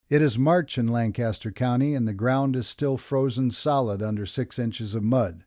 It is March in Lancaster County, and the ground is still frozen solid under 6 inches of mud.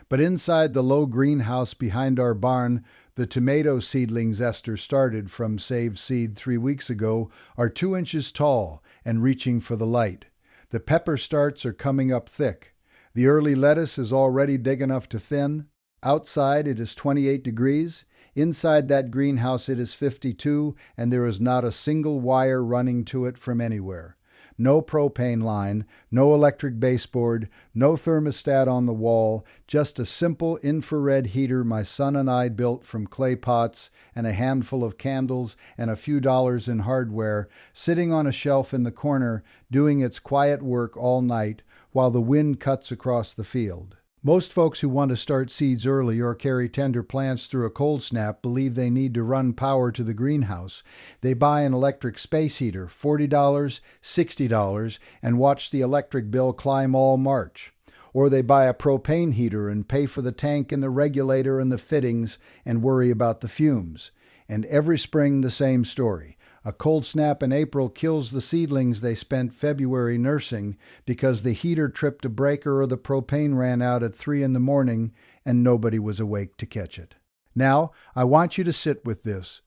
But inside the low greenhouse behind our barn, the tomato seedlings Esther started from Save Seed 3 weeks ago are 2 inches tall and reaching for the light. The pepper starts are coming up thick. The early lettuce is already big enough to thin. Outside it is 28 degrees. Inside that greenhouse it is 52, and there is not a single wire running to it from anywhere. No propane line, no electric baseboard, no thermostat on the wall, just a simple infrared heater my son and I built from clay pots and a handful of candles and a few dollars in hardware, sitting on a shelf in the corner, doing its quiet work all night while the wind cuts across the field. Most folks who want to start seeds early or carry tender plants through a cold snap believe they need to run power to the greenhouse. They buy an electric space heater, $40, $60, and watch the electric bill climb all March. Or they buy a propane heater and pay for the tank and the regulator and the fittings and worry about the fumes. And every spring the same story. A cold snap in April kills the seedlings they spent February nursing because the heater tripped a breaker or the propane ran out at 3 in the morning and nobody was awake to catch it. Now, I want you to sit with this.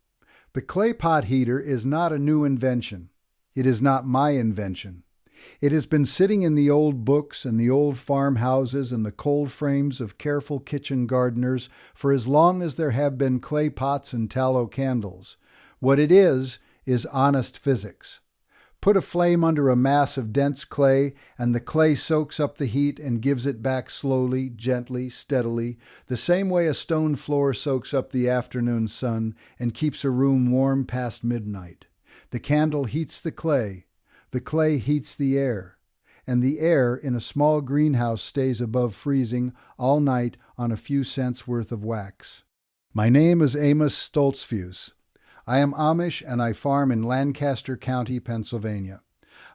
The clay pot heater is not a new invention. It is not my invention. It has been sitting in the old books and the old farmhouses and the cold frames of careful kitchen gardeners for as long as there have been clay pots and tallow candles. What it is honest physics. Put a flame under a mass of dense clay, and the clay soaks up the heat and gives it back slowly, gently, steadily, the same way a stone floor soaks up the afternoon sun and keeps a room warm past midnight. The candle heats the clay heats the air, and the air in a small greenhouse stays above freezing all night on a few cents worth of wax. My name is Amos Stoltzfus. I am Amish and I farm in Lancaster County, Pennsylvania.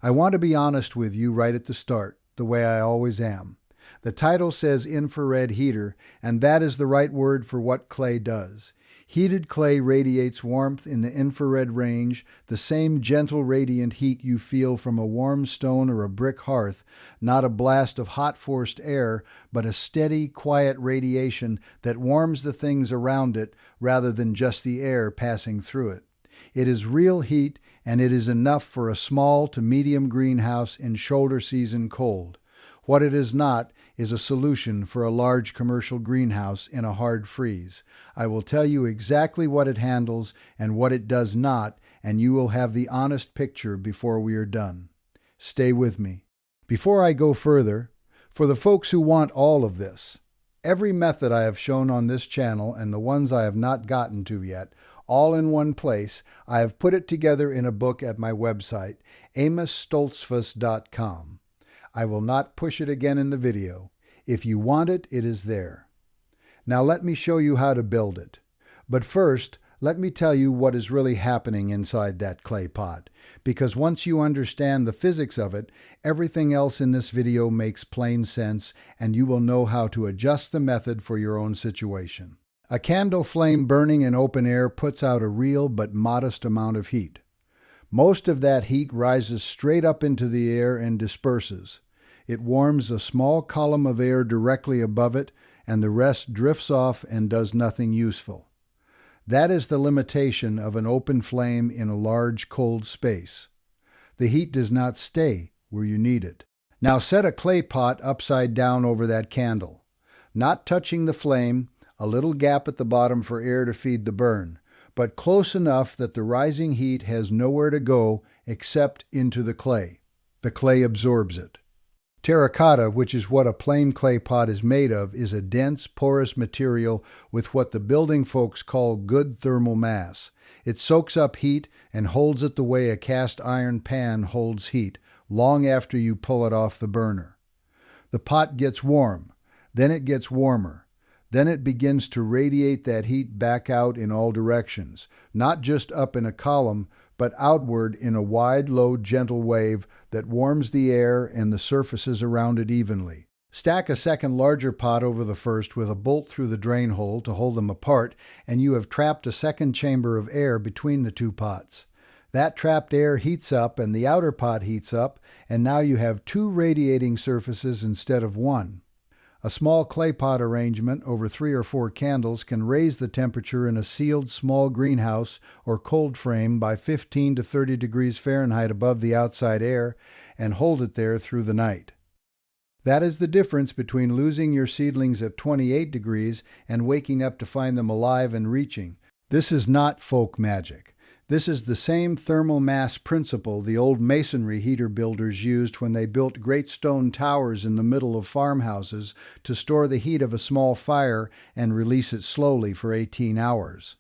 I want to be honest with you right at the start, the way I always am. The title says infrared heater, and that is the right word for what clay does. Heated clay radiates warmth in the infrared range, the same gentle radiant heat you feel from a warm stone or a brick hearth, not a blast of hot forced air, but a steady, quiet radiation that warms the things around it rather than just the air passing through it. It is real heat, and it is enough for a small to medium greenhouse in shoulder season cold. What it is not is a solution for a large commercial greenhouse in a hard freeze. I will tell you exactly what it handles and what it does not, and you will have the honest picture before we are done. Stay with me. Before I go further, for the folks who want all of this, every method I have shown on this channel and the ones I have not gotten to yet, all in one place, I have put it together in a book at my website, AmosStoltzfus.com. I will not push it again in the video. If you want it, it is there. Now let me show you how to build it. But first, let me tell you what is really happening inside that clay pot, because once you understand the physics of it, everything else in this video makes plain sense, and you will know how to adjust the method for your own situation. A candle flame burning in open air puts out a real but modest amount of heat. Most of that heat rises straight up into the air and disperses. It warms a small column of air directly above it, and the rest drifts off and does nothing useful. That is the limitation of an open flame in a large, cold space. The heat does not stay where you need it. Now set a clay pot upside down over that candle. Not touching the flame, a little gap at the bottom for air to feed the burn, but close enough that the rising heat has nowhere to go except into the clay. The clay absorbs it. Terracotta, which is what a plain clay pot is made of, is a dense, porous material with what the building folks call good thermal mass. It soaks up heat and holds it the way a cast iron pan holds heat, long after you pull it off the burner. The pot gets warm, then it gets warmer. Then it begins to radiate that heat back out in all directions, not just up in a column, but outward in a wide, low, gentle wave that warms the air and the surfaces around it evenly. Stack a second larger pot over the first with a bolt through the drain hole to hold them apart, and you have trapped a second chamber of air between the two pots. That trapped air heats up and the outer pot heats up, and now you have two radiating surfaces instead of one. A small clay pot arrangement over 3 or 4 candles can raise the temperature in a sealed small greenhouse or cold frame by 15 to 30 degrees Fahrenheit above the outside air and hold it there through the night. That is the difference between losing your seedlings at 28 degrees and waking up to find them alive and reaching. This is not folk magic. This is the same thermal mass principle the old masonry heater builders used when they built great stone towers in the middle of farmhouses to store the heat of a small fire and release it slowly for 18 hours.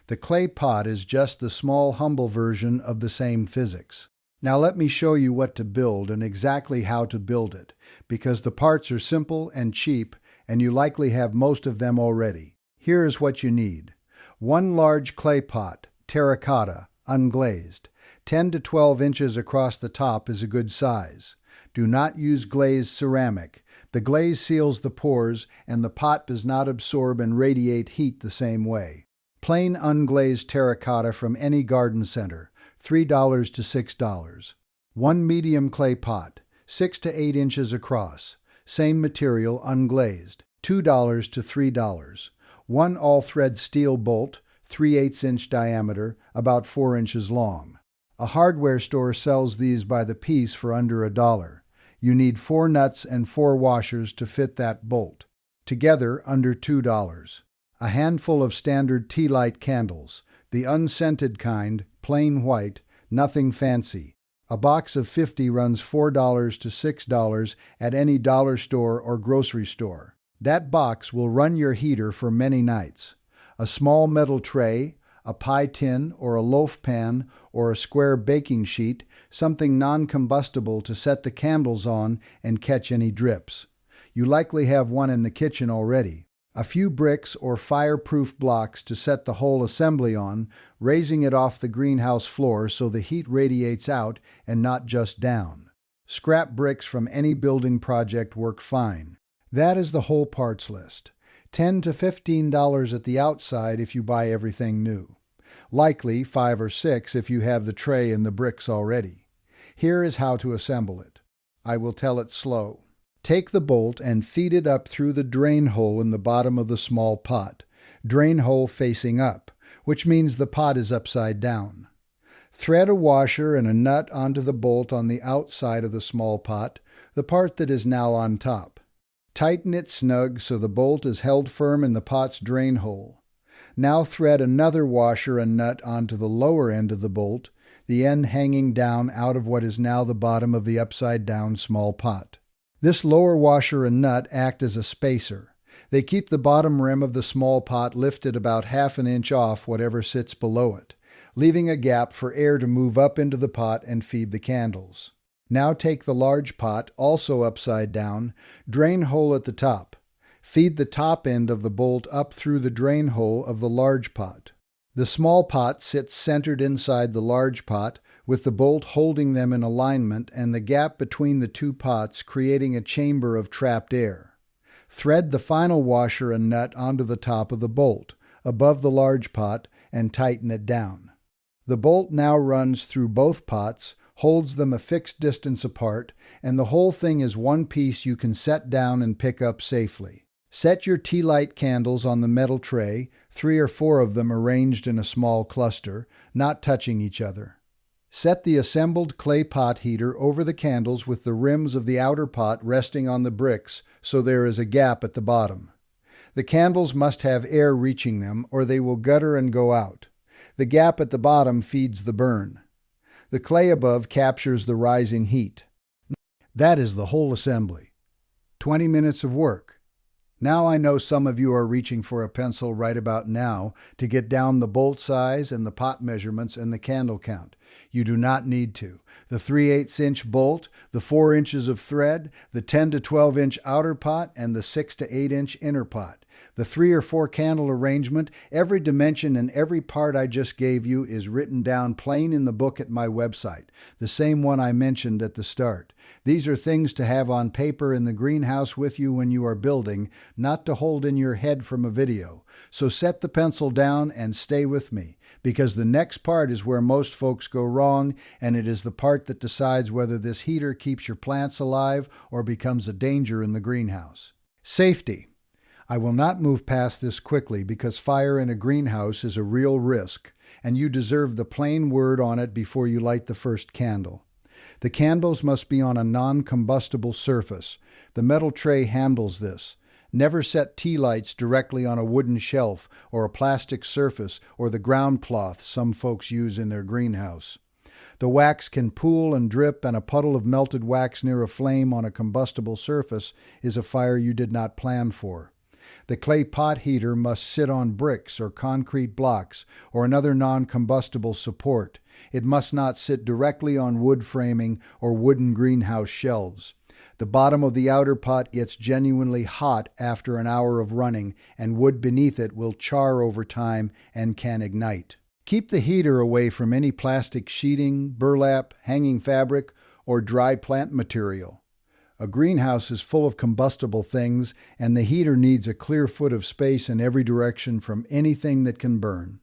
The clay pot is just the small, humble version of the same physics. Now let me show you what to build and exactly how to build it, because the parts are simple and cheap, and you likely have most of them already. Here is what you need. 1 large clay pot, terracotta, unglazed. 10 to 12 inches across the top is a good size. Do not use glazed ceramic. The glaze seals the pores and the pot does not absorb and radiate heat the same way. Plain unglazed terracotta from any garden center, $3 to $6. 1 medium clay pot, 6 to 8 inches across. Same material, unglazed, $2 to $3. 1 all-thread steel bolt, 3/8 inch diameter, about 4 inches long. A hardware store sells these by the piece for under $1. You need 4 nuts and 4 washers to fit that bolt. Together, under $2. A handful of standard tea light candles, the unscented kind, plain white, nothing fancy. A box of 50 runs $4 to $6 at any dollar store or grocery store. That box will run your heater for many nights. A small metal tray, a pie tin or a loaf pan or a square baking sheet, something non-combustible to set the candles on and catch any drips. You likely have one in the kitchen already. A few bricks or fireproof blocks to set the whole assembly on, raising it off the greenhouse floor so the heat radiates out and not just down. Scrap bricks from any building project work fine. That is the whole parts list. $10 to $15 at the outside if you buy everything new. Likely $5 or $6 if you have the tray and the bricks already. Here is how to assemble it. I will tell it slow. Take the bolt and feed it up through the drain hole in the bottom of the small pot. Drain hole facing up, which means the pot is upside down. Thread a washer and a nut onto the bolt on the outside of the small pot, the part that is now on top. Tighten it snug so the bolt is held firm in the pot's drain hole. Now thread another washer and nut onto the lower end of the bolt, the end hanging down out of what is now the bottom of the upside-down small pot. This lower washer and nut act as a spacer. They keep the bottom rim of the small pot lifted about ½ an inch off whatever sits below it, leaving a gap for air to move up into the pot and feed the candles. Now take the large pot, also upside down, drain hole at the top. Feed the top end of the bolt up through the drain hole of the large pot. The small pot sits centered inside the large pot, with the bolt holding them in alignment and the gap between the two pots creating a chamber of trapped air. Thread the final washer and nut onto the top of the bolt, above the large pot, and tighten it down. The bolt now runs through both pots, holds them a fixed distance apart, and the whole thing is one piece you can set down and pick up safely. Set your tea light candles on the metal tray, 3 or 4 of them arranged in a small cluster, not touching each other. Set the assembled clay pot heater over the candles with the rims of the outer pot resting on the bricks so there is a gap at the bottom. The candles must have air reaching them or they will gutter and go out. The gap at the bottom feeds the burn. The clay above captures the rising heat. That is the whole assembly. 20 minutes of work. Now I know some of you are reaching for a pencil right about now to get down the bolt size and the pot measurements and the candle count. You do not need to. The 3/8 inch bolt, the 4 inches of thread, the 10 to 12 inch outer pot, and the 6 to 8 inch inner pot. The 3 or 4 candle arrangement, every dimension and every part I just gave you is written down plain in the book at my website, the same one I mentioned at the start. These are things to have on paper in the greenhouse with you when you are building, not to hold in your head from a video. So set the pencil down and stay with me, because the next part is where most folks go wrong, and it is the part that decides whether this heater keeps your plants alive or becomes a danger in the greenhouse. Safety. I will not move past this quickly because fire in a greenhouse is a real risk, and you deserve the plain word on it before you light the first candle. The candles must be on a non-combustible surface. The metal tray handles this. Never set tea lights directly on a wooden shelf or a plastic surface or the ground cloth some folks use in their greenhouse. The wax can pool and drip, and a puddle of melted wax near a flame on a combustible surface is a fire you did not plan for. The clay pot heater must sit on bricks or concrete blocks or another non-combustible support. It must not sit directly on wood framing or wooden greenhouse shelves. The bottom of the outer pot gets genuinely hot after an hour of running, and wood beneath it will char over time and can ignite. Keep the heater away from any plastic sheeting, burlap, hanging fabric, or dry plant material. A greenhouse is full of combustible things, and the heater needs a clear foot of space in every direction from anything that can burn.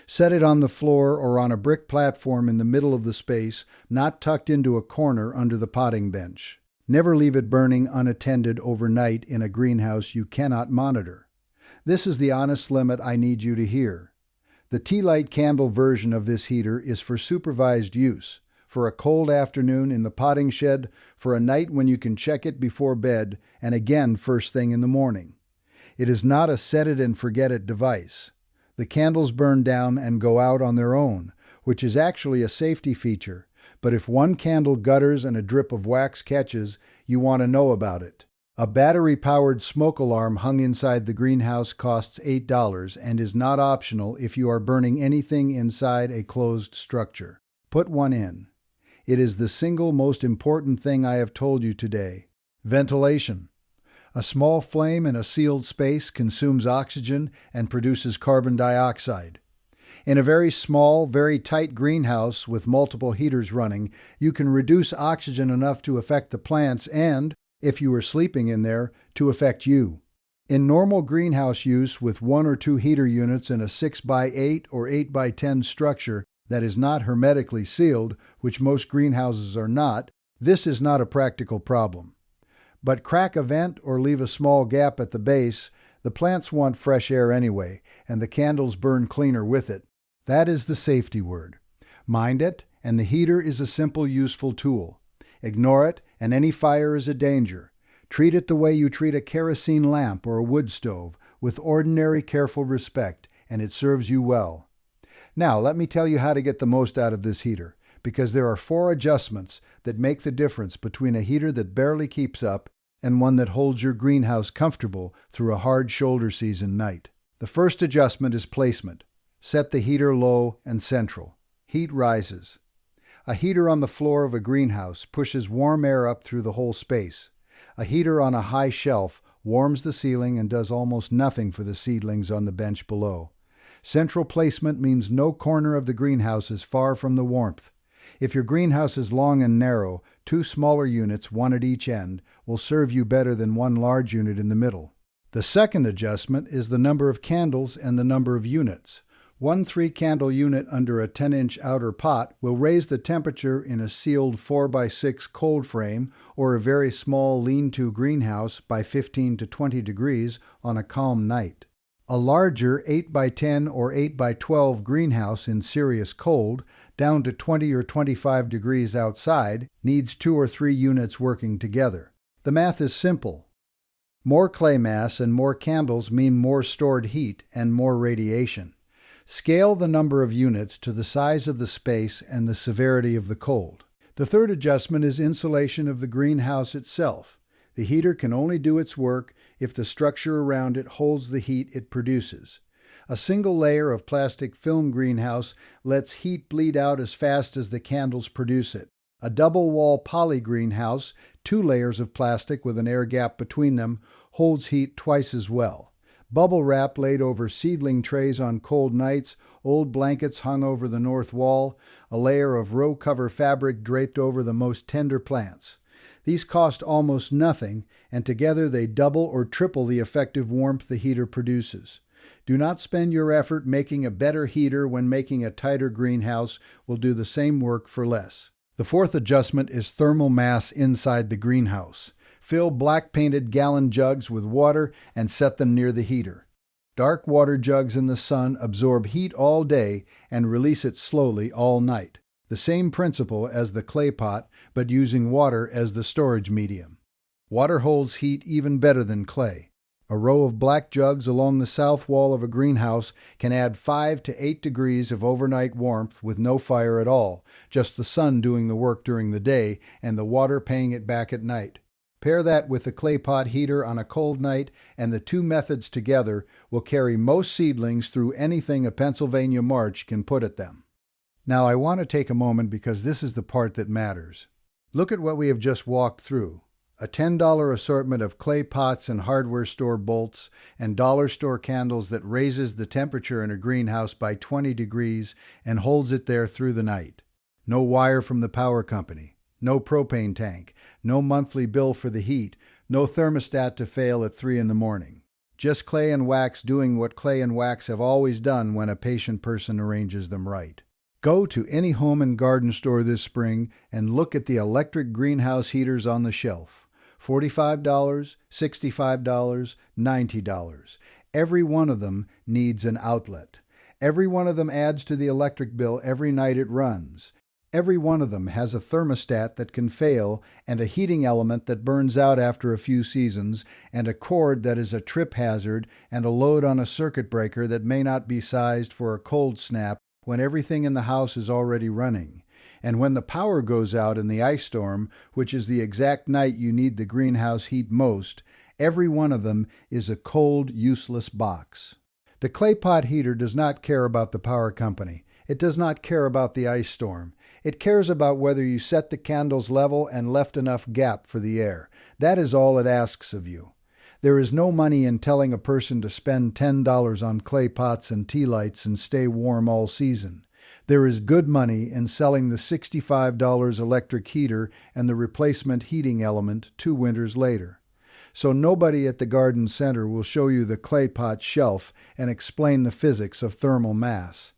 Set it on the floor or on a brick platform in the middle of the space, not tucked into a corner under the potting bench. Never leave it burning unattended overnight in a greenhouse you cannot monitor. This is the honest limit I need you to hear. The tea light candle version of this heater is for supervised use, for a cold afternoon in the potting shed, for a night when you can check it before bed, and again first thing in the morning. It is not a set-it-and-forget-it device. The candles burn down and go out on their own, which is actually a safety feature, but if one candle gutters and a drip of wax catches, you want to know about it. A battery-powered smoke alarm hung inside the greenhouse costs $8 and is not optional if you are burning anything inside a closed structure. Put one in. It is the single most important thing I have told you today. Ventilation. A small flame in a sealed space consumes oxygen and produces carbon dioxide. In a very small, very tight greenhouse with multiple heaters running, you can reduce oxygen enough to affect the plants and, if you are sleeping in there, to affect you. In normal greenhouse use with 1 or 2 heater units in a 6x8 or 8x10 structure that is not hermetically sealed, which most greenhouses are not, this is not a practical problem. But crack a vent or leave a small gap at the base, the plants want fresh air anyway, and the candles burn cleaner with it. That is the safety word. Mind it, and the heater is a simple, useful tool. Ignore it, and any fire is a danger. Treat it the way you treat a kerosene lamp or a wood stove, with ordinary careful respect, and it serves you well. Now, let me tell you how to get the most out of this heater, because there are 4 adjustments that make the difference between a heater that barely keeps up and one that holds your greenhouse comfortable through a hard shoulder season night. The first adjustment is placement. Set the heater low and central. Heat rises. A heater on the floor of a greenhouse pushes warm air up through the whole space. A heater on a high shelf warms the ceiling and does almost nothing for the seedlings on the bench below. Central placement means no corner of the greenhouse is far from the warmth. If your greenhouse is long and narrow, 2 smaller units, one at each end, will serve you better than 1 large unit in the middle. The second adjustment is the number of candles and the number of units. 1 3-candle unit under a 10-inch outer pot will raise the temperature in a sealed 4x6 cold frame or a very small lean-to greenhouse by 15 to 20 degrees on a calm night. A larger 8x10 or 8x12 greenhouse in serious cold, down to 20 or 25 degrees outside, needs 2 or 3 units working together. The math is simple. More clay mass and more candles mean more stored heat and more radiation. Scale the number of units to the size of the space and the severity of the cold. The third adjustment is insulation of the greenhouse itself. The heater can only do its work if the structure around it holds the heat it produces. A single layer of plastic film greenhouse lets heat bleed out as fast as the candles produce it. A double-wall poly greenhouse, 2 layers of plastic with an air gap between them, holds heat twice as well. Bubble wrap laid over seedling trays on cold nights, old blankets hung over the north wall, a layer of row cover fabric draped over the most tender plants. These cost almost nothing, and together they double or triple the effective warmth the heater produces. Do not spend your effort making a better heater when making a tighter greenhouse will do the same work for less. The fourth adjustment is thermal mass inside the greenhouse. Fill black painted gallon jugs with water and set them near the heater. Dark water jugs in the sun absorb heat all day and release it slowly all night. The same principle as the clay pot, but using water as the storage medium. Water holds heat even better than clay. A row of black jugs along the south wall of a greenhouse can add 5 to 8 degrees of overnight warmth with no fire at all, just the sun doing the work during the day and the water paying it back at night. Pair that with the clay pot heater on a cold night, and the two methods together will carry most seedlings through anything a Pennsylvania March can put at them. Now I want to take a moment because this is the part that matters. Look at what we have just walked through. A $10 assortment of clay pots and hardware store bolts and dollar store candles that raises the temperature in a greenhouse by 20 degrees and holds it there through the night. No wire from the power company. No propane tank, no monthly bill for the heat, no thermostat to fail at 3 in the morning. Just clay and wax doing what clay and wax have always done when a patient person arranges them right. Go to any home and garden store this spring and look at the electric greenhouse heaters on the shelf. $45, $65, $90. Every one of them needs an outlet. Every one of them adds to the electric bill every night it runs. Every one of them has a thermostat that can fail, and a heating element that burns out after a few seasons, and a cord that is a trip hazard, and a load on a circuit breaker that may not be sized for a cold snap when everything in the house is already running. And when the power goes out in the ice storm, which is the exact night you need the greenhouse heat most, every one of them is a cold, useless box. The clay pot heater does not care about the power company. It does not care about the ice storm. It cares about whether you set the candles level and left enough gap for the air. That is all it asks of you. There is no money in telling a person to spend $10 on clay pots and tea lights and stay warm all season. There is good money in selling the $65 electric heater and the replacement heating element 2 winters later. So nobody at the garden center will show you the clay pot shelf and explain the physics of thermal mass.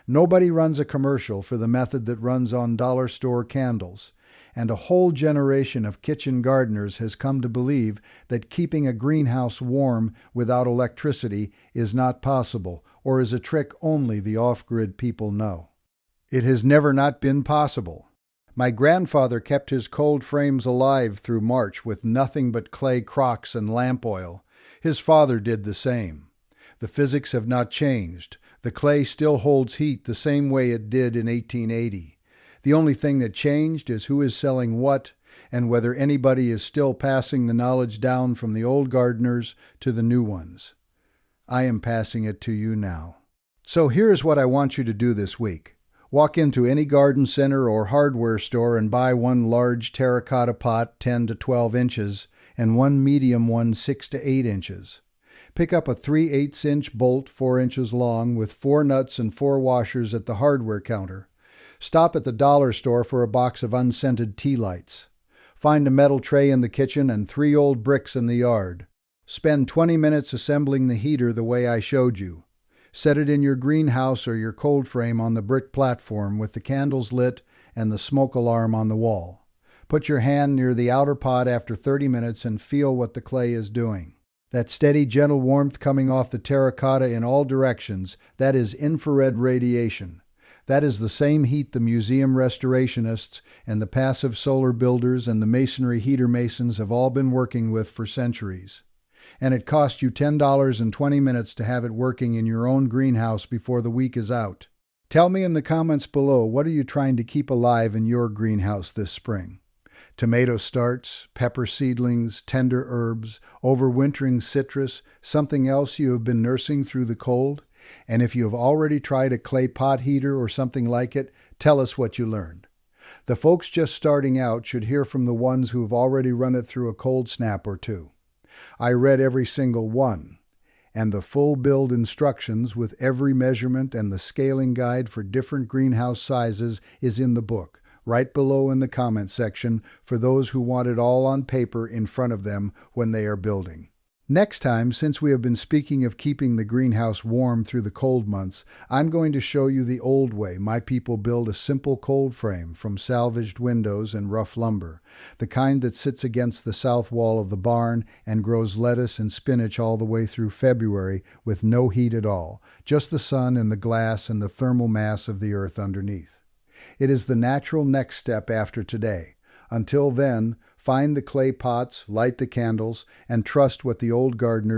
Nobody runs a commercial for the method that runs on dollar store candles, and a whole generation of kitchen gardeners has come to believe that keeping a greenhouse warm without electricity is not possible, or is a trick only the off-grid people know. It has never not been possible. My grandfather kept his cold frames alive through March with nothing but clay crocks and lamp oil. His father did the same. The physics have not changed. The clay still holds heat the same way it did in 1880. The only thing that changed is who is selling what, and whether anybody is still passing the knowledge down from the old gardeners to the new ones. I am passing it to you now. So here's what I want you to do this week. Walk into any garden center or hardware store and buy one large terracotta pot 10 to 12 inches and one medium one 6 to 8 inches. Pick up a 3/8-inch bolt 4 inches long with 4 nuts and 4 washers at the hardware counter. Stop at the dollar store for a box of unscented tea lights. Find a metal tray in the kitchen and 3 old bricks in the yard. Spend 20 minutes assembling the heater the way I showed you. Set it in your greenhouse or your cold frame on the brick platform with the candles lit and the smoke alarm on the wall. Put your hand near the outer pot after 30 minutes and feel what the clay is doing. That steady, gentle warmth coming off the terracotta in all directions, that is infrared radiation. That is the same heat the museum restorationists and the passive solar builders and the masonry heater masons have all been working with for centuries. And it cost you $10.20 to have it working in your own greenhouse before the week is out. Tell me in the comments below, what are you trying to keep alive in your greenhouse this spring? Tomato starts, pepper seedlings, tender herbs, overwintering citrus, something else you have been nursing through the cold? And if you have already tried a clay pot heater or something like it, tell us what you learned. The folks just starting out should hear from the ones who have already run it through a cold snap or two. I read every single one, and the full build instructions with every measurement and the scaling guide for different greenhouse sizes is in the book, right below in the comment section for those who want it all on paper in front of them when they are building. Next time, since we have been speaking of keeping the greenhouse warm through the cold months, I'm going to show you the old way my people build a simple cold frame from salvaged windows and rough lumber, the kind that sits against the south wall of the barn and grows lettuce and spinach all the way through February with no heat at all, just the sun and the glass and the thermal mass of the earth underneath. It is the natural next step after today. Until then, find the clay pots, light the candles, and trust what the old gardeners